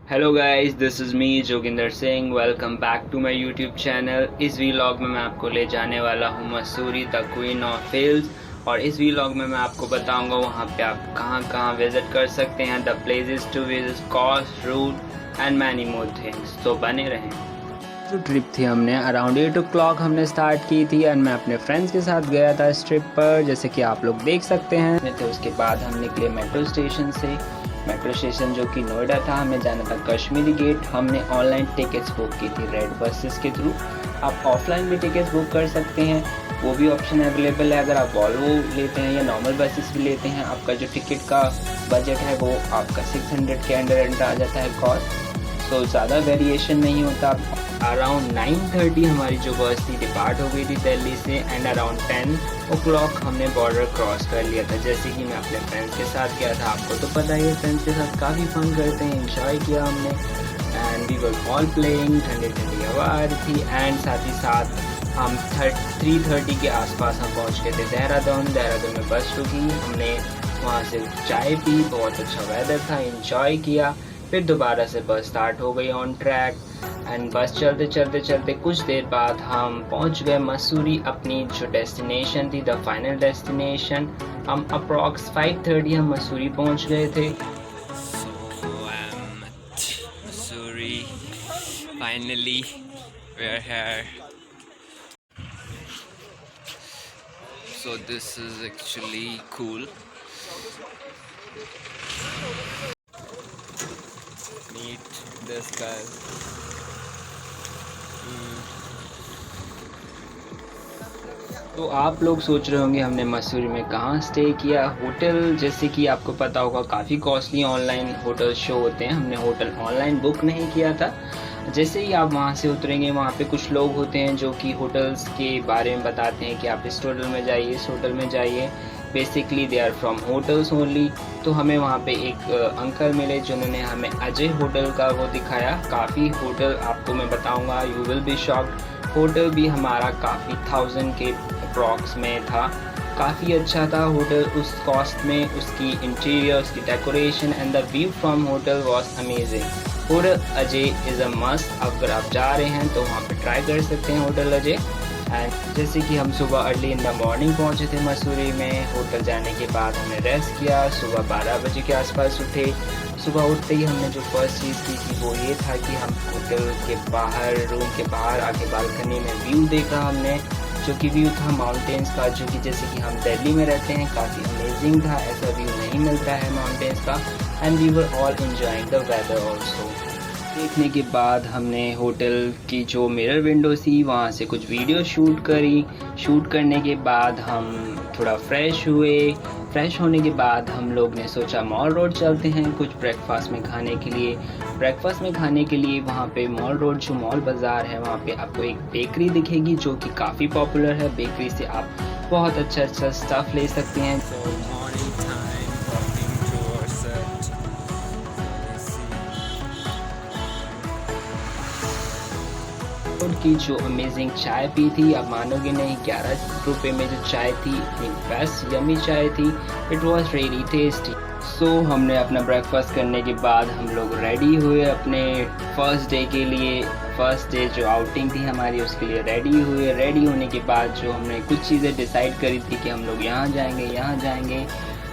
Hello guys, this is me Joginder Singh. Welcome back to my YouTube channel. इस vlog में मैं आपको ले जाने वाला हूँ Mussoorie, the queen of hills. और इस वीलॉग में मैं आपको बताऊंगा वहाँ पे आप कहाँ कहाँ विज़िट कर सकते हैं, the places to visit, cost, route and many more things. तो बने रहें। जो ट्रिप थी हमने अराउंड 8 o'clock हमने स्टार्ट की थी एंड मैं अपने फ्रेंड्स के साथ गया था इस ट्रिप पर, जैसे कि आप लोग देख सकते हैं। तो उसके बाद हम निकले मेट्रो स्टेशन से। मेट्रो स्टेशन जो कि नोएडा था, हमें जाना था कश्मीरी गेट। हमने ऑनलाइन टिकट्स बुक की थी रेड बसेस के थ्रू। आप ऑफलाइन भी टिकट्स बुक कर सकते हैं, वो भी ऑप्शन अवेलेबल है। अगर आप वॉल्वो लेते हैं या नॉर्मल बसेस भी लेते हैं, आपका जो टिकट का बजट है वो आपका 600 के अंडर आ जाता है कॉस्ट। तो ज़्यादा वेरिएशन नहीं होता। अराउंड 9:30 हमारी जो बस थी डिपार्ट हो गई थी दिल्ली से एंड अराउंड 10 o'clock हमने बॉर्डर क्रॉस कर लिया था। जैसे कि मैं अपने फ्रेंड्स के साथ गया था, आपको तो पता ही है, फ्रेंड्स के साथ काफ़ी फन करते हैं, इंजॉय किया हमने and we were all playing. ठंडी ठंडी हवा आ रही थी एंड साथ ही साथ हम 3:30 के आसपास हम पहुंच गए थे देहरादून में बस रुकी। हमने वहाँ से चाय पी, बहुत अच्छा वेदर था, इंजॉय किया। फिर दोबारा से बस स्टार्ट हो गई ऑन ट्रैक एंड बस चलते कुछ देर बाद हम पहुंच गए मसूरी, अपनी जो डेस्टिनेशन थी, द फाइनल डेस्टिनेशन। हम अप्रॉक्स 5:30 हम मसूरी पहुंच गए थे। Missouri. Finally, we're here. So this is actually cool. Meet this guy. तो आप लोग सोच रहे होंगे हमने मसूरी में कहाँ स्टे किया। होटल, जैसे कि आपको पता होगा, काफ़ी कॉस्टली ऑनलाइन होटल शो होते हैं। हमने होटल ऑनलाइन बुक नहीं किया था। जैसे ही आप वहाँ से उतरेंगे, वहाँ पे कुछ लोग होते हैं जो कि होटल्स के बारे में बताते हैं कि आप इस होटल में जाइए, इस होटल में जाइए। Basically they are from hotels only. तो हमें वहाँ पे एक अंकल मिले जिन्होंने हमें अजय होटल का वो दिखाया। काफ़ी होटल आपको मैं बताऊँगा, you will be shocked. Hotel भी हमारा काफ़ी 1000 के अप्रॉक्स में था। काफ़ी अच्छा था होटल उस कॉस्ट में। उसकी इंटीरियर, उसकी decoration and the view from hotel was amazing. Hotel Ajay is a must. अगर आप जा रहे हैं तो वहाँ पे ट्राई कर सकते हैं होटल अजय। एंड जैसे कि हम सुबह अर्ली इन द मॉर्निंग पहुँचे थे मसूरी में। होटल जाने के बाद हमने रेस्ट किया, सुबह 12 बजे के आसपास उठे। सुबह उठते ही हमने जो फर्स्ट चीज़ की थी वो ये था कि हम होटल के बाहर, रूम के बाहर आके बालकनी में व्यू देखा हमने, जो कि व्यू था माउंटेन्स का, जो कि जैसे कि हम दिल्ली में रहते हैं, काफ़ी अमेजिंग था। ऐसा व्यू नहीं मिलता है माउंटेन्स का। And we were all enjoying the weather also. देखने के बाद हमने होटल की जो मिरर विंडो थी वहाँ से कुछ वीडियो शूट करी। शूट करने के बाद हम थोड़ा फ्रेश हुए। फ्रेश होने के बाद हम लोग ने सोचा मॉल रोड चलते हैं कुछ ब्रेकफास्ट में खाने के लिए। ब्रेकफास्ट में खाने के लिए वहाँ पे मॉल रोड, जो मॉल बाज़ार है, वहाँ पे आपको एक बेकरी दिखेगी जो कि काफ़ी पॉपुलर है। बेकरी से आप बहुत अच्छा स्टफ़ ले सकते हैं। So morning time, walking towards it. Road की जो अमेजिंग चाय पी थी, आप मानोगे नहीं, 11 रुपये में जो चाय थी, इतनी बेस्ट यमी चाय थी। It was really tasty. So हमने अपना ब्रेकफास्ट करने के बाद हम लोग रेडी हुए अपने फर्स्ट डे के लिए। फर्स्ट डे जो आउटिंग थी हमारी, उसके लिए रेडी हुए। रेडी होने के बाद जो हमने कुछ चीज़ें डिसाइड करी थी कि हम लोग यहाँ जाएंगे।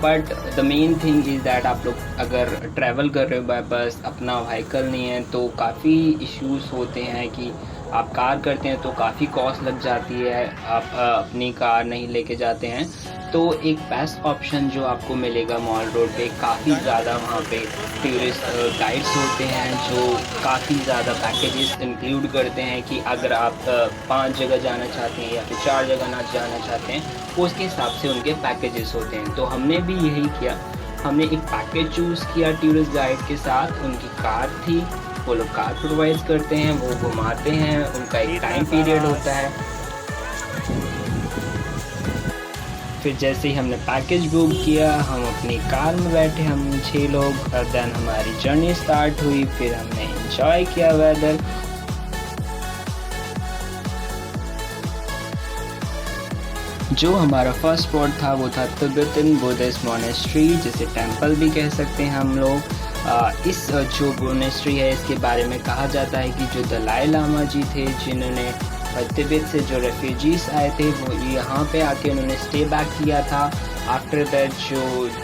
But the main thing is that आप लोग अगर ट्रैवल कर रहे हो बाय बस, अपना व्हीकल नहीं है, तो काफ़ी इश्यूज़ होते हैं कि आप कार करते हैं तो काफ़ी कॉस्ट लग जाती है। आप अपनी कार नहीं लेके जाते हैं तो एक बेस्ट ऑप्शन जो आपको मिलेगा मॉल रोड पे, काफ़ी ज़्यादा वहाँ पे टूरिस्ट गाइड्स होते हैं जो काफ़ी ज़्यादा पैकेजेस इंक्लूड करते हैं कि अगर आप 5 जगह जाना चाहते हैं या फिर 4 जगह ना जाना चाहते हैं, वो उसके हिसाब से उनके पैकेजेस होते हैं। तो हमने भी यही किया। हमने एक पैकेज चूज़ किया टूरिस्ट गाइड के साथ। उनकी कार थी, वो लोग कार प्रोवाइड करते हैं, वो घुमाते हैं, उनका एक टाइम पीरियड होता है। फिर जैसे ही हमने पैकेज बुक किया, हम अपनी कार में बैठे, हम 6 लोग, और देन हमारी जर्नी स्टार्ट हुई। फिर हमने एंजॉय किया वेदर। जो हमारा फर्स्ट स्पॉट था वो था तिब्बतन बुद्धिस्ट मोनेस्ट्री, जिसे टेंपल भी कह सकते हैं हम लोग। जो मोनेस्ट्री है इसके बारे में कहा जाता है कि जो दलाई लामा जी थे, जिन्होंने तिब्बत से जो रेफ्यूजीज़ आए थे वो यहाँ पे आके उन्होंने स्टे बैक किया था। आफ्टर दैट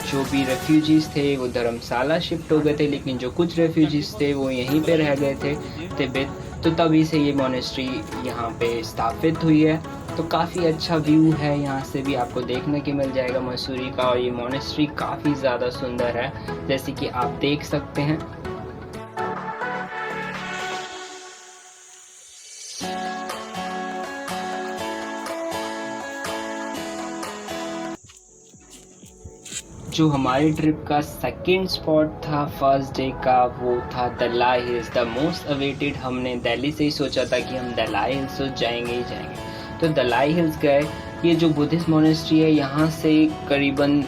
जो भी रेफ्यूजीज़ थे वो धर्मशाला शिफ्ट हो गए थे, लेकिन जो कुछ रेफ्यूजीज़ थे वो यहीं पे रह गए थे तिब्बत, तो तभी से ये मोनेस्ट्री यहाँ पे स्थापित हुई है। तो काफ़ी अच्छा व्यू है, यहाँ से भी आपको देखने के मिल जाएगा मसूरी का, और ये मोनेस्ट्री काफ़ी ज़्यादा सुंदर है जैसे कि आप देख सकते हैं। जो हमारी ट्रिप का सेकंड स्पॉट था फर्स्ट डे का, वो था Dalai hills, the most awaited. हमने दिल्ली से ही सोचा था कि हम दलाई हिल्स तो जाएंगे ही जाएंगे, तो दलाई हिल्स गए। ये जो बुद्धिस्ट मोनेस्ट्री है यहाँ से करीबन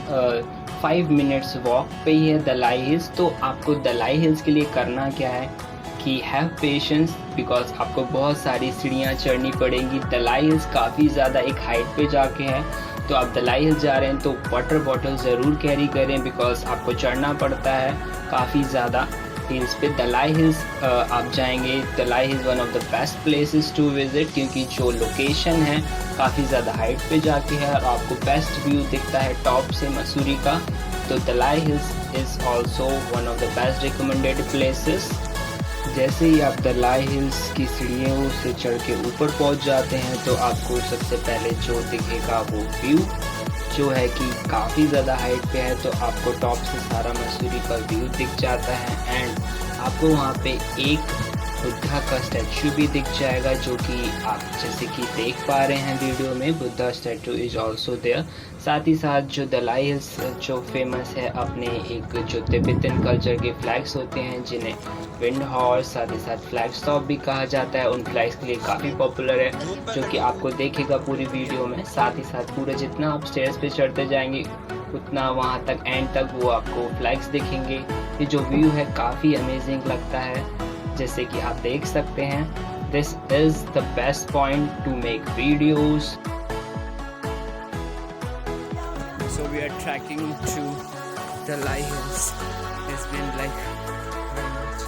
5 मिनट्स वॉक पे ही है दलाई हिल्स। तो आपको दलाई हिल्स के लिए करना क्या है कि हैव पेशेंस, बिकॉज आपको बहुत सारी सीढ़ियाँ चढ़नी पड़ेंगी। दलाई हिल्स काफ़ी ज़्यादा एक हाइट पे जाके है, तो आप दलाई हिल्स जा रहे हैं तो वाटर बॉटल ज़रूर कैरी करें, बिकॉज आपको चढ़ना पड़ता है काफ़ी ज़्यादा हिल्स पे। दलाई हिल्स आप जाएंगे, Dalai hills one of the best places to visit, क्योंकि जो लोकेशन है काफ़ी ज़्यादा हाइट पे जाके है और आपको बेस्ट व्यू दिखता है टॉप से मसूरी का। तो Dalai hills is also one of the best recommended places. जैसे ही आप दलाई हिल्स की सीढ़ियों से चढ़ के ऊपर पहुंच जाते हैं तो आपको सबसे पहले जो दिखेगा वो व्यू जो है कि काफ़ी ज़्यादा हाइट पे है, तो आपको टॉप से सारा मसूरी का व्यू दिख जाता है। एंड आपको वहाँ पे एक बुद्धा का स्टैचू भी दिख जाएगा, जो कि आप जैसे कि देख पा रहे हैं वीडियो में, Buddha statue is also there. साथ ही साथ जो दलाई हिल्स जो फेमस है अपने एक जो तिब्बतन कल्चर के फ्लैग्स होते हैं, जिन्हें विंड हॉर्स साथ ही साथ फ्लैग स्टॉप भी कहा जाता है, उन फ्लैग्स के लिए काफ़ी पॉपुलर है, जो कि आपको देखेगा पूरी वीडियो में। साथ ही साथ पूरा जितना आप स्टेयर्स पे चढ़ते जाएंगे उतना वहाँ तक एंड तक वो आपको फ्लैग्स दिखेंगे। ये जो व्यू है काफ़ी अमेजिंग लगता है, जैसे कि आप देख सकते हैं। This is the best point two make videos. So we are trekking to Dalai Hills. It's been like very much.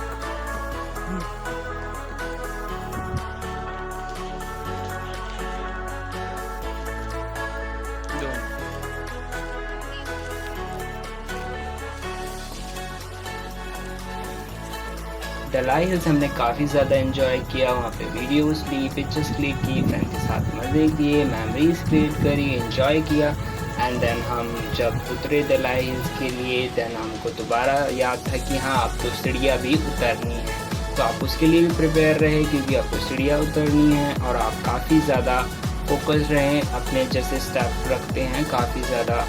Dalai hills हमने काफ़ी ज़्यादा एंजॉय किया, वहाँ पे वीडियोस ली, पिक्चर्स क्लिक की, फ्रेंड के साथ मज़े किए, मेमोरीज क्रिएट करी, एंजॉय किया। एंड देन हम जब उतरे दलाई हिल्स के लिए, देन हमको दोबारा याद था कि हाँ आपको सीढ़ियाँ भी उतरनी है, तो आप उसके लिए भी प्रिपेयर रहे, क्योंकि आपको सीढ़ियाँ उतरनी है और आप काफ़ी ज़्यादा फोकस रहें, अपने जैसे स्टेप रखते हैं काफ़ी ज़्यादा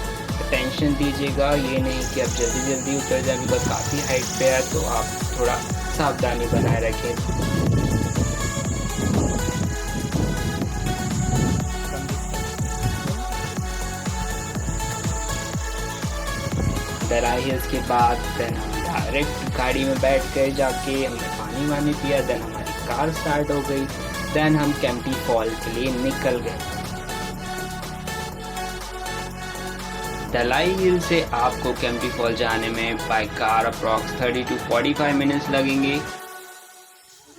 टेंशन दीजिएगा। ये नहीं कि आप जल्दी जल्दी उतर जाए, बिकॉज काफ़ी हाइट पे है, तो आप थोड़ा सावधानी बनाए रखें। दलाई हिल्स के बाद देन हम डायरेक्ट गाड़ी में बैठ गए, जाके हमने पानी वानी पिया, देन हमारी कार स्टार्ट हो गई, देन हम कैंपटी फॉल के लिए निकल गए। दलाई हिल से आपको कैंपटी फॉल जाने में by car approx 30 to 45 minutes लगेंगे।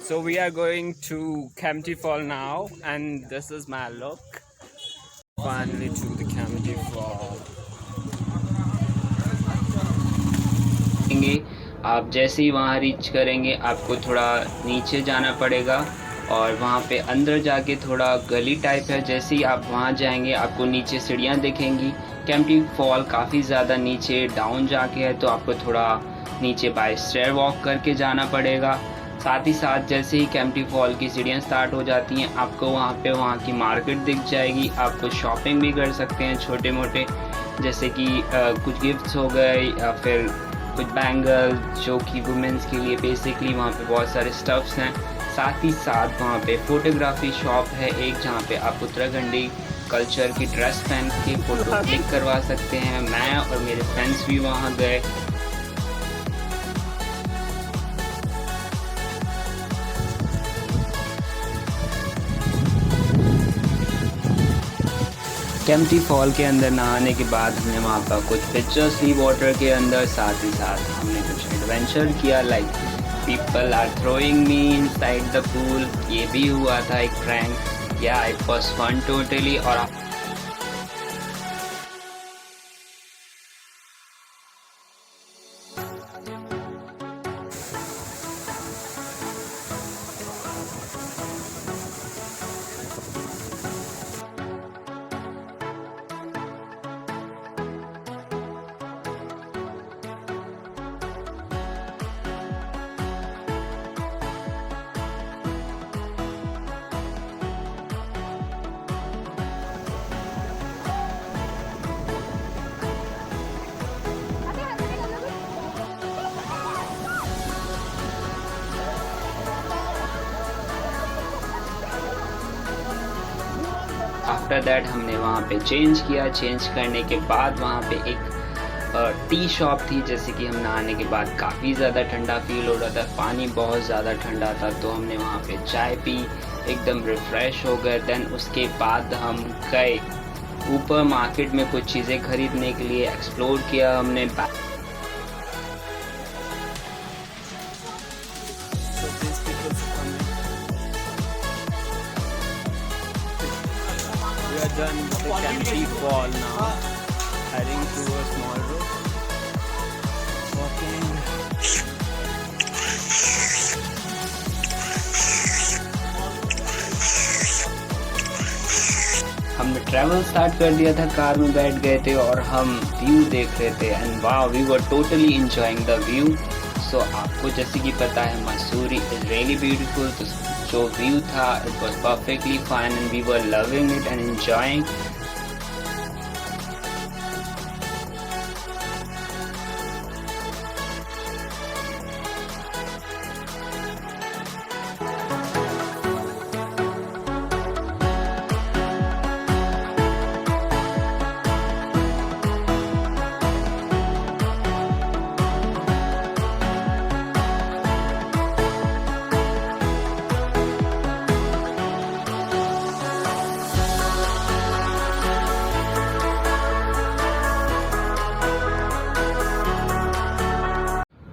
So we are going to Kempty Fall now, and this is my look. Finally to the Kempty Fall. आप जैसे ही वहाँ रीच करेंगे आपको थोड़ा नीचे जाना पड़ेगा, और वहाँ पे अंदर जाके थोड़ा गली टाइप है। जैसे ही आप वहाँ जाएंगे आपको नीचे सीढ़ियाँ दिखेंगी। कैंपटी फॉल काफ़ी ज़्यादा नीचे डाउन जाके है, तो आपको थोड़ा नीचे बाय स्टेयर वॉक करके जाना पड़ेगा। साथ ही साथ जैसे ही कैंपटी फॉल की सीढ़ियाँ स्टार्ट हो जाती हैं, आपको वहाँ की मार्केट दिख जाएगी। आपको शॉपिंग भी कर सकते हैं छोटे मोटे, जैसे कि कुछ गिफ्ट्स हो गए या फिर कुछ बैंगल, जो कि वुमेंस के लिए बेसिकली वहाँ पे बहुत सारे स्टफ्स हैं। साथ ही साथ वहाँ पे फोटोग्राफी शॉप है एक, जहाँ पे आप उत्तराखंडी कल्चर की ड्रेस पहन के फ़ोटो क्लिक करवा सकते हैं। मैं और मेरे फ्रेंड्स भी वहाँ गए। कैंपटी फॉल के अंदर नहाने के बाद हमने वहाँ पर कुछ पिक्चर्स ली वाटर के अंदर, साथ ही साथ हमने कुछ एडवेंचर किया, like people are throwing me inside the pool. ये भी हुआ था एक प्रैंक। या इट वाज फन टोटली। और आफ्टर दैट हमने वहाँ पे चेंज किया। चेंज करने के बाद वहाँ पे एक टी शॉप थी। जैसे कि हम नहाने के बाद काफ़ी ज़्यादा ठंडा फील हो रहा था, पानी बहुत ज़्यादा ठंडा था, तो हमने वहाँ पे चाय पी, एकदम रिफ़्रेश हो गए। देन उसके बाद हम गए ऊपर मार्केट में कुछ चीज़ें खरीदने के लिए। एक्सप्लोर किया हमने। We are done with the Kempty Fall now, heading towards Mall Road. Walking. हमने ट्रैवल स्टार्ट कर दिया था, कार में बैठ गए थे और हम व्यू देख रहे थे। And wow, we were totally enjoying the view. So आपको जैसे कि पता है मसूरी इज़ रियली ब्यूटीफुल। तो जो व्यू था it was perfectly fine and we were loving it and enjoying.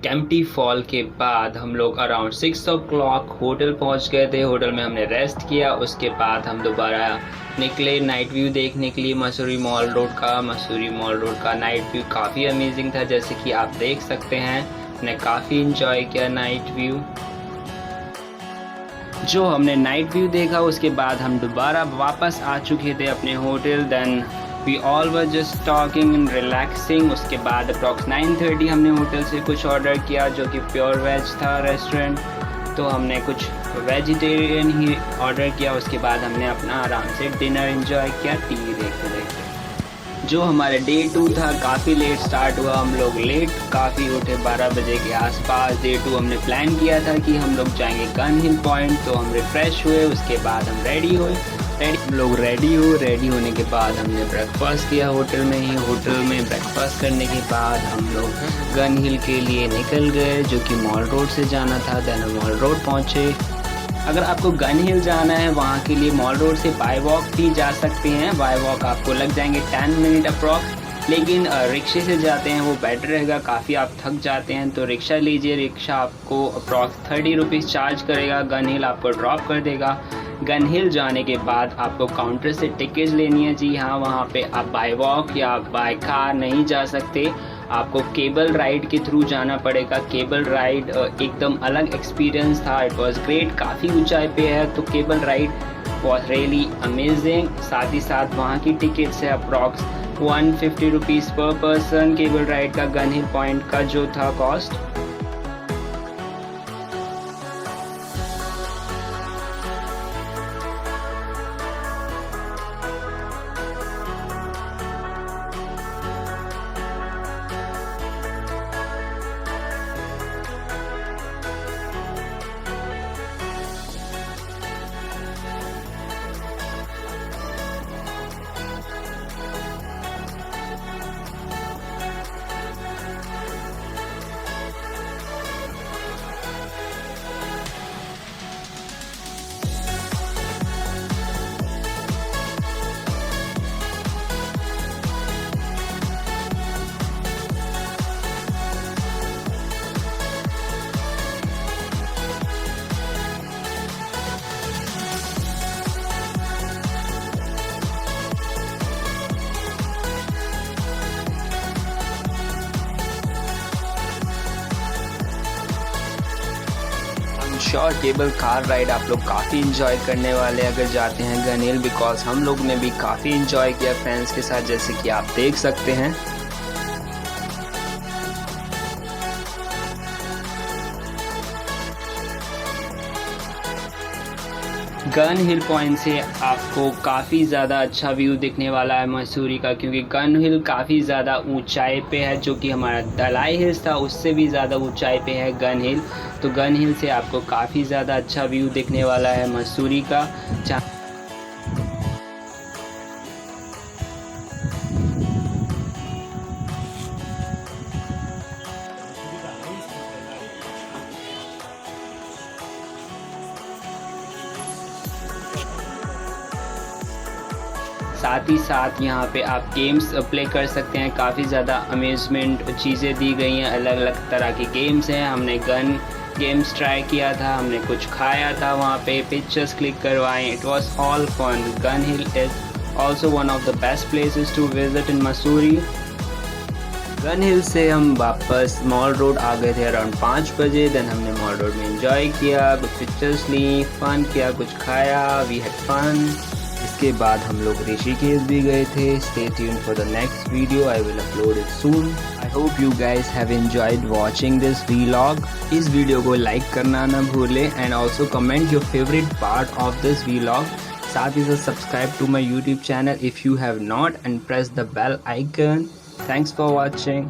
Kempty fall के बाद हम लोग अराउंड 6 o'clock होटल पहुंच गए थे। होटल में हमने रेस्ट किया। उसके बाद हम दोबारा निकले नाइट व्यू देखने के लिए मसूरी मॉल रोड का। मसूरी मॉल रोड का नाइट व्यू काफ़ी अमेजिंग था, जैसे कि आप देख सकते हैं। हमने काफ़ी इंजॉय किया नाइट व्यू। जो हमने नाइट व्यू देखा उसके बाद हम दोबारा वापस आ चुके थे अपने hotel. Then we all were just talking and relaxing. उसके बाद अप्रॉक्स 9:30 हमने होटल से कुछ ऑर्डर किया जो कि प्योर वेज था रेस्टोरेंट। तो हमने कुछ वेजिटेरियन ही ऑर्डर किया। उसके बाद हमने अपना आराम से डिनर एंजॉय किया टीवी देखते देखते। जो हमारे डे 2 था काफ़ी लेट स्टार्ट हुआ। हम लोग लेट काफ़ी उठे, 12 बजे के आसपास। डे 2 हमने प्लान किया था कि हम लोग जाएंगे गन हिल पॉइंट। तो हम रिफ़्रेश हुए, उसके बाद हम रेडी हुए। हम लोग रेडी होने के बाद हमने ब्रेकफास्ट किया होटल में ही। होटल में ब्रेकफास्ट करने के बाद हम लोग गन हिल के लिए निकल गए, जो कि मॉल रोड से जाना था। देन हम मॉल रोड पहुँचे। अगर आपको गन हिल जाना है वहाँ के लिए मॉल रोड से बाय वॉक भी जा सकते हैं। बाय वॉक आपको लग जाएंगे 10 मिनट अप्रॉक्स, लेकिन रिक्शे से जाते हैं वो बेटर रहेगा। काफ़ी आप थक जाते हैं तो रिक्शा लीजिए। रिक्शा आपको अप्रॉक्स 30 रुपीज़ चार्ज करेगा। गन हिल आपको ड्रॉप कर देगा। गन हिल जाने के बाद आपको काउंटर से टिकट लेनी है। जी हाँ, वहाँ पे आप बाय वॉक या बाय कार नहीं जा सकते, आपको केबल राइड के थ्रू जाना पड़ेगा। केबल राइड एकदम अलग एक्सपीरियंस था। It was great. काफ़ी ऊंचाई पे है तो cable ride was really amazing. साथ ही साथ वहाँ की टिकट्स है अप्रॉक्स 150 रुपीज़ पर पर्सन। केबल राइड का गन हिल पॉइंट का जो था cost. Sure cable car ride आप लोग काफ़ी इंजॉय करने वाले अगर जाते हैं गन हिल, बिकॉज हम लोग ने भी काफ़ी इंजॉय किया फ्रेंड्स के साथ, जैसे कि आप देख सकते हैं। गन हिल पॉइंट से आपको काफ़ी ज़्यादा अच्छा व्यू दिखने वाला है मसूरी का, क्योंकि गन हिल काफ़ी ज़्यादा ऊंचाई पे है, जो कि हमारा दलाई हिल्स था उससे भी ज़्यादा ऊंचाई पे है गन हिल। तो गन हिल से आपको काफ़ी ज़्यादा अच्छा व्यू दिखने वाला है मसूरी का। साथ ही साथ यहाँ पे आप गेम्स प्ले कर सकते हैं, काफ़ी ज़्यादा अमेजमेंट चीज़ें दी गई हैं, अलग अलग तरह की गेम्स हैं। हमने गन गेम्स ट्राई किया था, हमने कुछ खाया था वहाँ पे, पिक्चर्स क्लिक करवाएं, it was all fun. Gun Hill is also one of the best places to visit in Mussoorie. Gun Hill से हम वापस मॉल रोड आ गए थे अराउंड 5 बजे। देन हमने मॉल रोड में एंजॉय किया, कुछ पिक्चर्स ली, फन किया, कुछ खाया, वी हैड फन। इसके बाद हम लोग ऋषिकेश भी गए थे। Stay tuned for the next video, I will upload it soon. I hope you guys have enjoyed watching this vlog. इस वीडियो को लाइक करना ना भूलें and also comment your favourite part of this vlog. साथ ही साथ subscribe to my YouTube channel if you have not and press the bell icon. Thanks for watching.